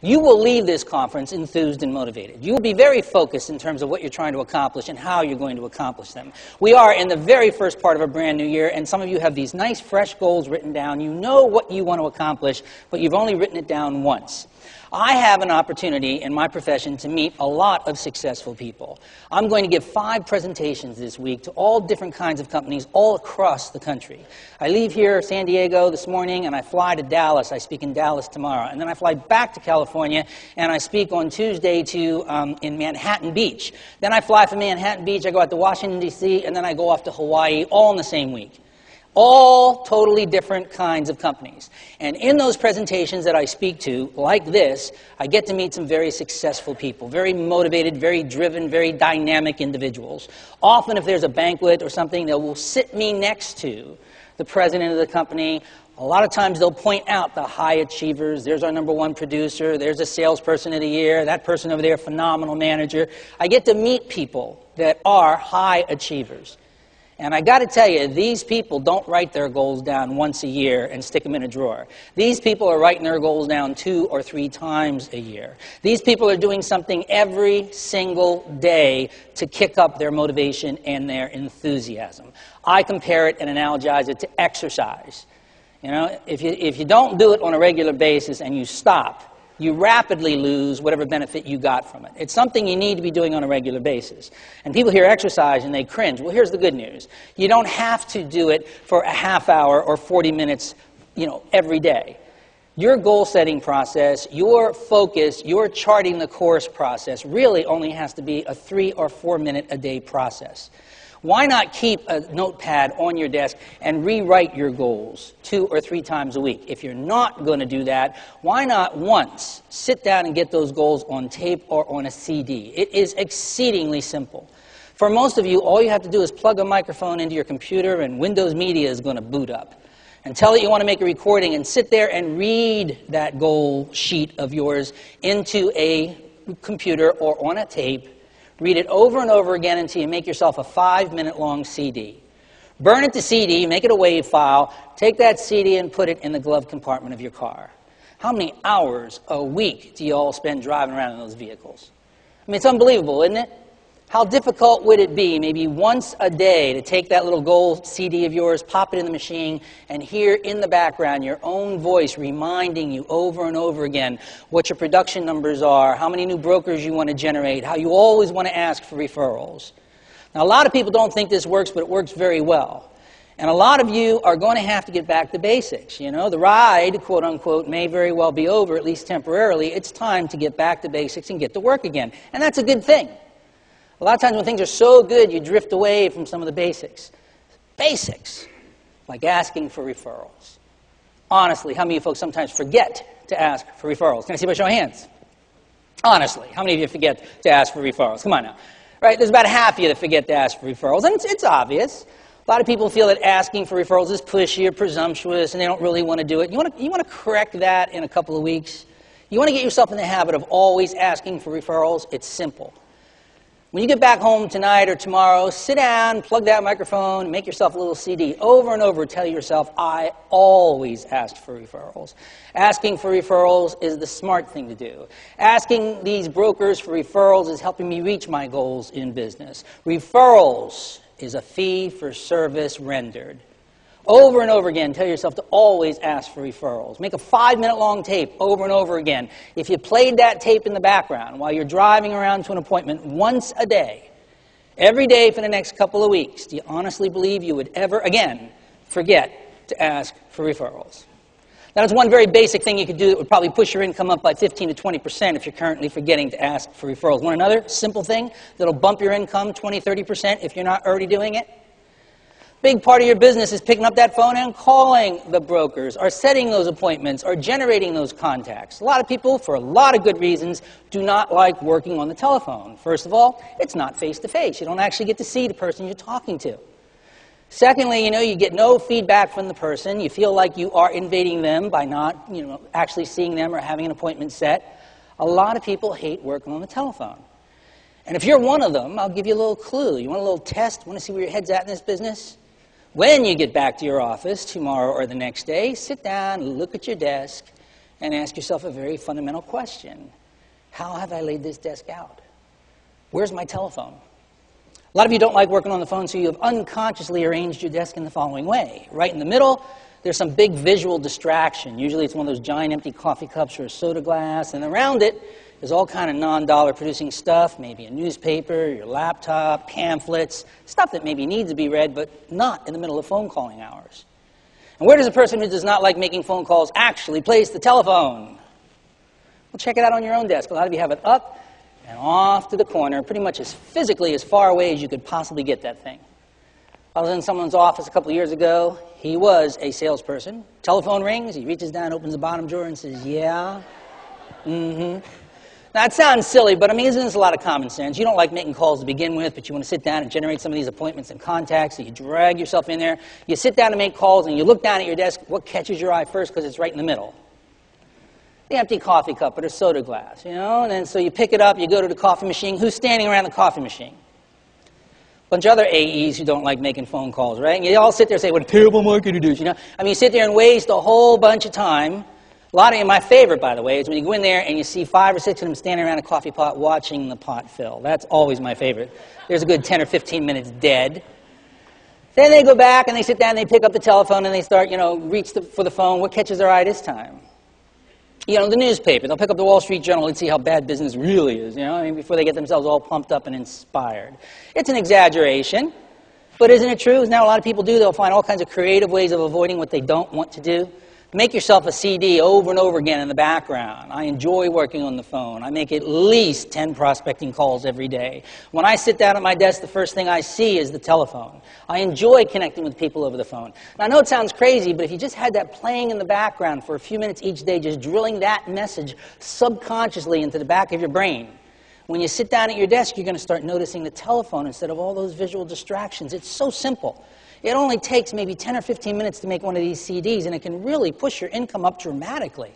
You will leave this conference enthused and motivated. You will be very focused in terms of what you're trying to accomplish and how you're going to accomplish them. We are in the very first part of a brand new year, and some of you have these nice, fresh goals written down. You know what you want to accomplish, but you've only written it down once. I have an opportunity in my profession to meet a lot of successful people. I'm going to give 5 presentations this week to all different kinds of companies all across the country. I leave here, San Diego, this morning, and I fly to Dallas. I speak in Dallas tomorrow. And then I fly back to California, and I speak on Tuesday in Manhattan Beach. Then I fly from Manhattan Beach, I go out to Washington, D.C., and then I go off to Hawaii, all in the same week. All totally different kinds of companies. And in those presentations that I speak to, like this, I get to meet some very successful people, very motivated, very driven, very dynamic individuals. Often if there's a banquet or something, they will sit me next to the president of the company. A lot of times they'll point out the high achievers. There's our #1 producer. There's a salesperson of the year. That person over there, phenomenal manager. I get to meet people that are high achievers. And I got to tell you, these people don't write their goals down once a year and stick them in a drawer. These people are writing their goals down 2 or 3 times a year. These people are doing something every single day to kick up their motivation and their enthusiasm. I compare it and analogize it to exercise. You know, if you don't do it on a regular basis and you stop, you rapidly lose whatever benefit you got from it. It's something you need to be doing on a regular basis. And people hear exercise and they cringe. Well, here's the good news. You don't have to do it for a half hour or 40 minutes, every day. Your goal-setting process, your focus, your charting the course process really only has to be a 3 or 4 minute a day process. Why not keep a notepad on your desk and rewrite your goals 2 or 3 times a week? If you're not going to do that, why not once sit down and get those goals on tape or on a CD? It is exceedingly simple. For most of you, all you have to do is plug a microphone into your computer and Windows Media is going to boot up. And tell it you want to make a recording and sit there and read that goal sheet of yours into a computer or on a tape. Read it over and over again until you make yourself a 5-minute-long CD. Burn it to CD, make it a WAV file, take that CD and put it in the glove compartment of your car. How many hours a week do you all spend driving around in those vehicles? I mean, it's unbelievable, isn't it? How difficult would it be, maybe once a day, to take that little gold CD of yours, pop it in the machine, and hear in the background your own voice reminding you over and over again what your production numbers are, how many new brokers you want to generate, how you always want to ask for referrals. Now, a lot of people don't think this works, but it works very well. And a lot of you are going to have to get back to basics. You know, the ride, quote unquote, may very well be over, at least temporarily. It's time to get back to basics and get to work again. And that's a good thing. A lot of times when things are so good, you drift away from some of the basics. Basics, like asking for referrals. Honestly, how many of you folks sometimes forget to ask for referrals? Can I see by show of hands? Honestly, how many of you forget to ask for referrals? Come on now. Right, there's about half of you that forget to ask for referrals, and it's obvious. A lot of people feel that asking for referrals is pushy or presumptuous, and they don't really want to do it. You want to correct that in a couple of weeks? You want to get yourself in the habit of always asking for referrals? It's simple. When you get back home tonight or tomorrow, sit down, plug that microphone, make yourself a little CD. Over and over, tell yourself, I always asked for referrals. Asking for referrals is the smart thing to do. Asking these brokers for referrals is helping me reach my goals in business. Referrals is a fee for service rendered. Over and over again, tell yourself to always ask for referrals. Make a 5-minute-long tape over and over again. If you played that tape in the background while you're driving around to an appointment once a day, every day for the next couple of weeks, do you honestly believe you would ever again forget to ask for referrals? Now, there's one very basic thing you could do that would probably push your income up by 15 to 20% if you're currently forgetting to ask for referrals. Want another simple thing that'll bump your income 20, 30% if you're not already doing it? Big part of your business is picking up that phone and calling the brokers, or setting those appointments, or generating those contacts. A lot of people, for a lot of good reasons, do not like working on the telephone. First of all, it's not face-to-face. You don't actually get to see the person you're talking to. Secondly, you get no feedback from the person. You feel like you are invading them by not, actually seeing them or having an appointment set. A lot of people hate working on the telephone. And if you're one of them, I'll give you a little clue. You want a little test? Want to see where your head's at in this business? When you get back to your office tomorrow or the next day, sit down, look at your desk, and ask yourself a very fundamental question. How have I laid this desk out? Where's my telephone? A lot of you don't like working on the phone, so you have unconsciously arranged your desk in the following way. Right in the middle, there's some big visual distraction. Usually it's one of those giant empty coffee cups or a soda glass, and around it is all kind of non-dollar producing stuff, maybe a newspaper, your laptop, pamphlets, stuff that maybe needs to be read, but not in the middle of phone calling hours. And where does a person who does not like making phone calls actually place the telephone? Well, check it out on your own desk. A lot of you have it up and off to the corner, pretty much as physically as far away as you could possibly get that thing. I was in someone's office a couple of years ago. He was a salesperson. Telephone rings. He reaches down, opens the bottom drawer, and says, "Yeah, Now, it sounds silly, but I mean, isn't this a lot of common sense? You don't like making calls to begin with, but you want to sit down and generate some of these appointments and contacts, so you drag yourself in there. You sit down to make calls, and you look down at your desk. What catches your eye first? Because it's right in the middle. The empty coffee cup or the soda glass, you know? And then so you pick it up, you go to the coffee machine. Who's standing around the coffee machine? A bunch of other AEs who don't like making phone calls, right? And you all sit there and say, "What a terrible marketer does," you know? I mean, you sit there and waste a whole bunch of time. A lot of you, my favorite, by the way, is when you go in there and you see 5 or 6 of them standing around a coffee pot watching the pot fill. That's always my favorite. There's a good 10 or 15 minutes dead. Then they go back and they sit down and they pick up the telephone and they start, reach for the phone. What catches their eye this time? The newspaper. They'll pick up the Wall Street Journal and see how bad business really is, before they get themselves all pumped up and inspired. It's an exaggeration, but isn't it true? Now a lot of people do. They'll find all kinds of creative ways of avoiding what they don't want to do. Make yourself a CD over and over again in the background. I enjoy working on the phone. I make at least 10 prospecting calls every day. When I sit down at my desk, the first thing I see is the telephone. I enjoy connecting with people over the phone. And I know it sounds crazy, but if you just had that playing in the background for a few minutes each day, just drilling that message subconsciously into the back of your brain, when you sit down at your desk, you're going to start noticing the telephone instead of all those visual distractions. It's so simple. It only takes maybe 10 or 15 minutes to make one of these CDs, and it can really push your income up dramatically.